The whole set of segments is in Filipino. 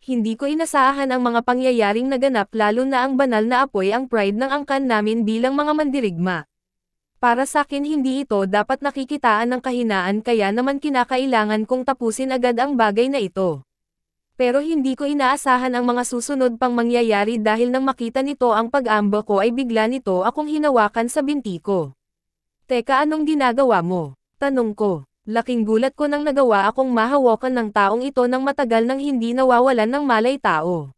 Hindi ko inasahan ang mga pangyayaring naganap lalo na ang banal na apoy ang pride ng angkan namin bilang mga mandirigma. Para sakin hindi ito dapat nakikitaan ng kahinaan kaya naman kinakailangan kong tapusin agad ang bagay na ito. Pero hindi ko inaasahan ang mga susunod pang mangyayari dahil nang makita nito ang pag-amba ko ay bigla nito akong hinawakan sa binti ko. Teka anong ginagawa mo? Tanong ko. Laking gulat ko nang nagawa akong mahawakan ng taong ito nang matagal nang hindi nawawalan ng malay tao.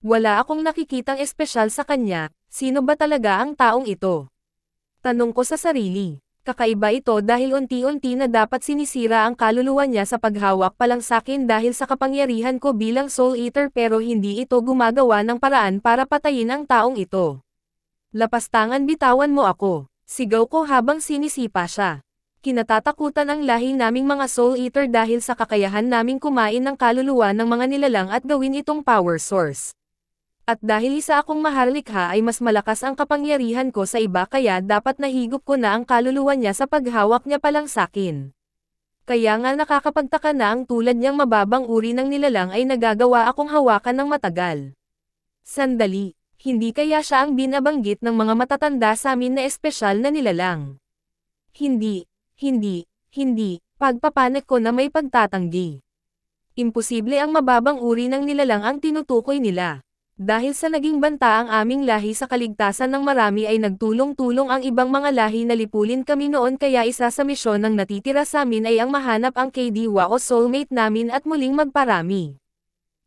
Wala akong nakikitang espesyal sa kanya, sino ba talaga ang taong ito? Tanong ko sa sarili. Kakaiba ito dahil unti-unti na dapat sinisira ang kaluluwa niya sa paghawak pa lang sakin dahil sa kapangyarihan ko bilang Soul Eater pero hindi ito gumagawa ng paraan para patayin ang taong ito. Lapastangan bitawan mo ako, sigaw ko habang sinisipa siya. Kinatatakutan ang lahi naming mga Soul Eater dahil sa kakayahan naming kumain ng kaluluwa ng mga nilalang at gawin itong power source. At dahil isa akong maharlikha ay mas malakas ang kapangyarihan ko sa iba kaya dapat nahigop ko na ang kaluluwa niya sa paghawak niya palang sakin. Kaya nga nakakapagtaka na ang tulad niyang mababang uri ng nilalang ay nagagawa akong hawakan ng matagal. Sandali, hindi kaya siya ang binabanggit ng mga matatanda sa amin na espesyal na nilalang? Hindi. Pagpapanik ko na may pagtatanggi. Imposible ang mababang uri ng nilalang ang tinutukoy nila. Dahil sa naging banta ang aming lahi sa kaligtasan ng marami ay nagtulong-tulong ang ibang mga lahi na lipulin kami noon kaya isa sa misyon ng natitira sa amin ay ang mahanap ang kaydiwa o soulmate namin at muling magparami.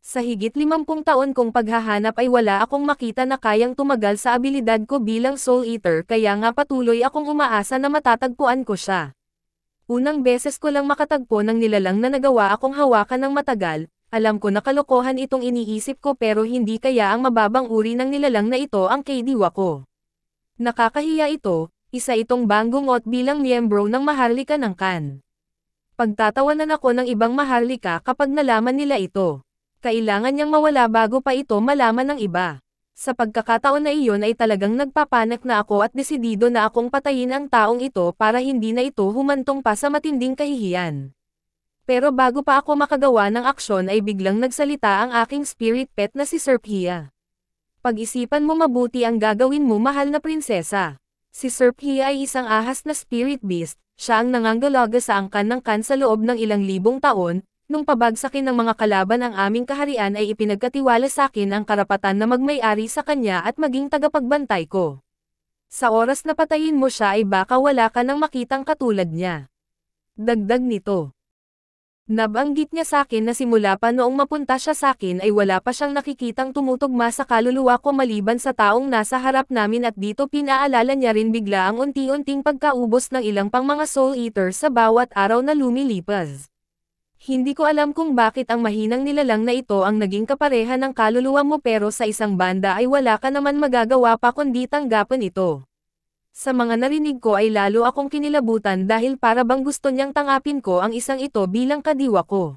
Sa higit 50 taon kong paghahanap ay wala akong makita na kayang tumagal sa abilidad ko bilang Soul Eater kaya nga patuloy akong umaasa na matatagpuan ko siya. Unang beses ko lang makatagpo ng nilalang na nagawa akong hawakan ng matagal, alam ko na kalokohan itong iniisip ko pero hindi kaya ang mababang uri ng nilalang na ito ang kaydiwa ko. Nakakahiya ito, isa itong banggungot bilang miyembro ng Maharlika ng Kan. Pagtatawanan ako ng ibang Maharlika kapag nalaman nila ito. Kailangan niyang mawala bago pa ito malaman ng iba. Sa pagkakataon na iyon ay talagang nagpapanak na ako at desidido na akong patayin ang taong ito para hindi na ito humantong pa sa matinding kahihiyan. Pero bago pa ako makagawa ng aksyon ay biglang nagsalita ang aking spirit pet na si Serphia. Pag-isipan mo mabuti ang gagawin mo mahal na prinsesa. Si Serphia ay isang ahas na spirit beast, siya ang nangangalaga sa angkan ng Kan sa loob ng ilang libong taon. Nung pabagsakin ng mga kalaban ang aming kaharian ay ipinagkatiwala sa akin ang karapatan na magmay-ari sa kanya at maging tagapagbantay ko. Sa oras na patayin mo siya ay baka wala ka nang makitang katulad niya. Dagdag nito. Nabanggit niya sa akin na simula pa noong mapunta siya sa akin ay wala pa siyang nakikitang tumutugma sa kaluluwa ko maliban sa taong nasa harap namin at dito pinaalala niya rin bigla ang unti-unting pagkaubos ng ilang pang mga Soul Eater sa bawat araw na lumilipas. Hindi ko alam kung bakit ang mahinang nilalang na ito ang naging kapareha ng kaluluwa mo pero sa isang banda ay wala ka naman magagawa pa kundi tanggapin ito. Sa mga narinig ko ay lalo akong kinilabutan dahil para bang gusto niyang tangapin ko ang isang ito bilang kadiwa ko.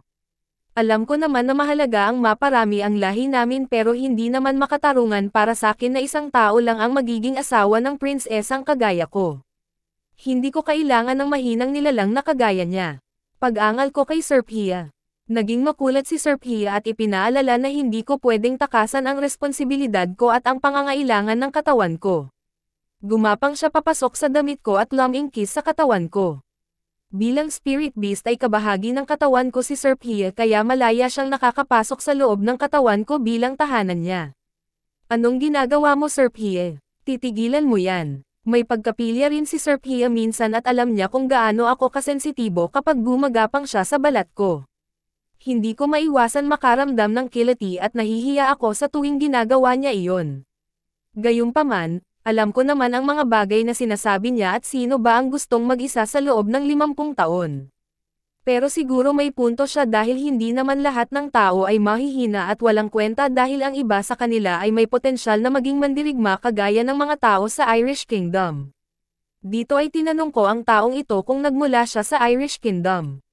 Alam ko naman na mahalaga ang maparami ang lahi namin pero hindi naman makatarungan para sa akin na isang tao lang ang magiging asawa ng prinsesang kagaya ko. Hindi ko kailangan ng mahinang nilalang na kagaya niya. Pag-angal ko kay Serphia. Naging makulat si Serphia at ipinaalala na hindi ko pwedeng takasan ang responsibilidad ko at ang pangangailangan ng katawan ko. Gumapang siya papasok sa damit ko at luming kiss sa katawan ko. Bilang spirit beast ay kabahagi ng katawan ko si Serphia kaya malaya siyang nakakapasok sa loob ng katawan ko bilang tahanan niya. Anong ginagawa mo Serphia? Titigilan mo yan. May pagkapilya rin si Serphia minsan at alam niya kung gaano ako kasensitibo kapag gumagapang siya sa balat ko. Hindi ko maiwasan makaramdam ng kiliti at nahihiya ako sa tuwing ginagawa niya iyon. Gayunpaman, alam ko naman ang mga bagay na sinasabi niya at sino ba ang gustong mag-isa sa loob ng 50 taon. Pero siguro may punto siya dahil hindi naman lahat ng tao ay mahihina at walang kwenta dahil ang iba sa kanila ay may potensyal na maging mandirigma kagaya ng mga tao sa Irish Kingdom. Dito ay tinanong ko ang taong ito kung nagmula siya sa Irish Kingdom.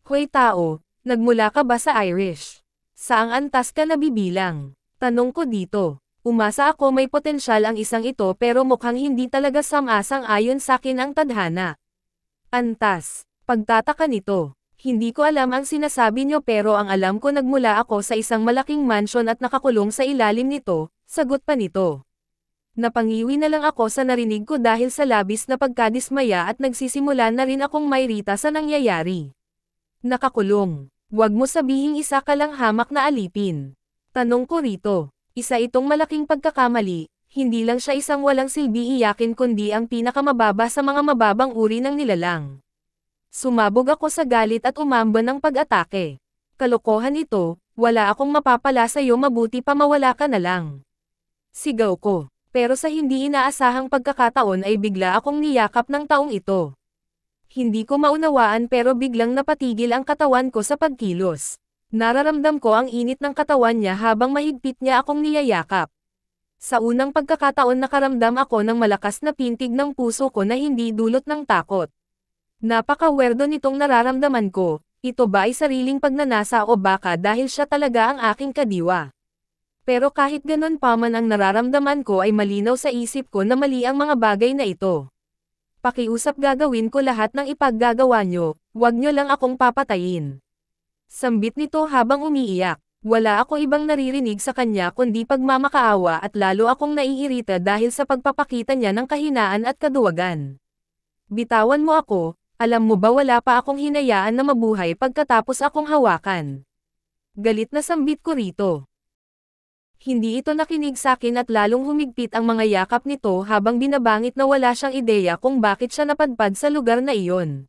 Hoy tao, nagmula ka ba sa Irish? Saang antas ka nabibilang? Tanong ko dito. Umasa ako may potensyal ang isang ito pero mukhang hindi talaga samasang ayon sa akin ang tadhana. Antas. Pagtataka nito, Hindi ko alam ang sinasabi nyo pero ang alam ko nagmula ako sa isang malaking mansyon at nakakulong sa ilalim nito, sagot pa nito. Napangiwi na lang ako sa narinig ko dahil sa labis na pagkadismaya at nagsisimula na rin akong mairita sa nangyayari. Nakakulong. Huwag mo sabihing isa ka lang hamak na alipin. Tanong ko rito. Isa itong malaking pagkakamali, hindi lang siya isang walang silbi iyakin kundi ang pinakamababa sa mga mababang uri ng nilalang. Sumabog ako sa galit at umamba ng pag-atake. Kalokohan ito, wala akong mapapala sa'yo mabuti pa mawala ka na lang. Sigaw ko. Pero sa hindi inaasahang pagkakataon ay bigla akong niyakap ng taong ito. Hindi ko maunawaan pero biglang napatigil ang katawan ko sa pagkilos. Nararamdam ko ang init ng katawan niya habang mahigpit niya akong niyayakap. Sa unang pagkakataon nakaramdam ako ng malakas na pintig ng puso ko na hindi dulot ng takot. Napaka-werdo nitong nararamdaman ko, ito ba ay sariling pagnanasa o baka dahil siya talaga ang aking kadiwa? Pero kahit ganun pa man ang nararamdaman ko ay malinaw sa isip ko na mali ang mga bagay na ito. Pakiusap gagawin ko lahat ng ipaggagawa nyo, wag nyo lang akong papatayin. Sambit nito habang umiiyak. Wala ako ibang naririnig sa kanya kundi pagmamakaawa at lalo akong naiirita dahil sa pagpapakita niya ng kahinaan at kaduwagan. Bitawan mo ako, alam mo ba wala pa akong hinayaan na mabuhay pagkatapos akong hawakan. Galit na sambit ko rito. Hindi ito nakinig sa akin at lalong humigpit ang mga yakap nito habang binabangit na wala siyang ideya kung bakit siya napadpad sa lugar na iyon.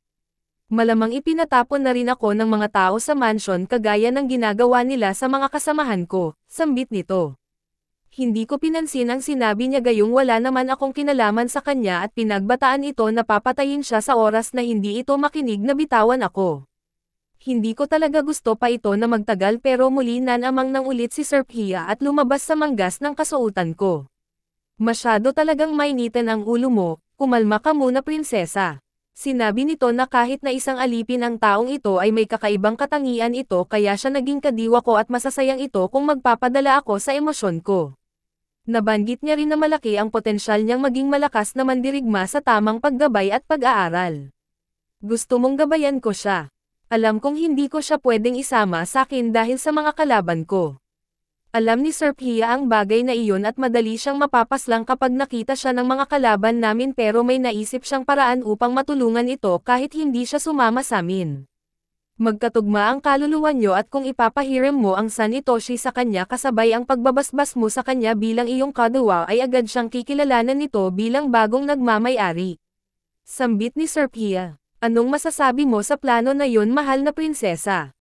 Malamang ipinatapon na rin ako ng mga tao sa mansyon kagaya ng ginagawa nila sa mga kasamahan ko, sambit nito. Hindi ko pinansin ang sinabi niya gayong wala naman akong kinalaman sa kanya at pinagbataan ito na papatayin siya sa oras na hindi ito makinig na bitawan ako. Hindi ko talaga gusto pa ito na magtagal pero muli nanamang nang ulit si Sir Pia at lumabas sa manggas ng kasuotan ko. Masyado talagang mainitan ang ulo mo, kumalma ka muna prinsesa. Sinabi nito na kahit na isang alipin ang taong ito ay may kakaibang katangian ito kaya siya naging kadiwa ko at masasayang ito kung magpapadala ako sa emosyon ko. Nabanggit niya rin na malaki ang potensyal niyang maging malakas na mandirigma sa tamang paggabay at pag-aaral. Gusto mong gabayan ko siya. Alam kong hindi ko siya pwedeng isama sa akin dahil sa mga kalaban ko. Alam ni Sir Pia ang bagay na iyon at madali siyang mapapaslang kapag nakita siya ng mga kalaban namin pero may naisip siyang paraan upang matulungan ito kahit hindi siya sumama sa amin. Magkatugma ang kaluluwa niyo at kung ipapahiram mo ang San Itoshi sa kanya kasabay ang pagbabasbas mo sa kanya bilang iyong kadawa ay agad siyang kikilalanan nito bilang bagong nagmamay-ari. Sambit ni Sir Pia. Anong masasabi mo sa plano na yun mahal na prinsesa?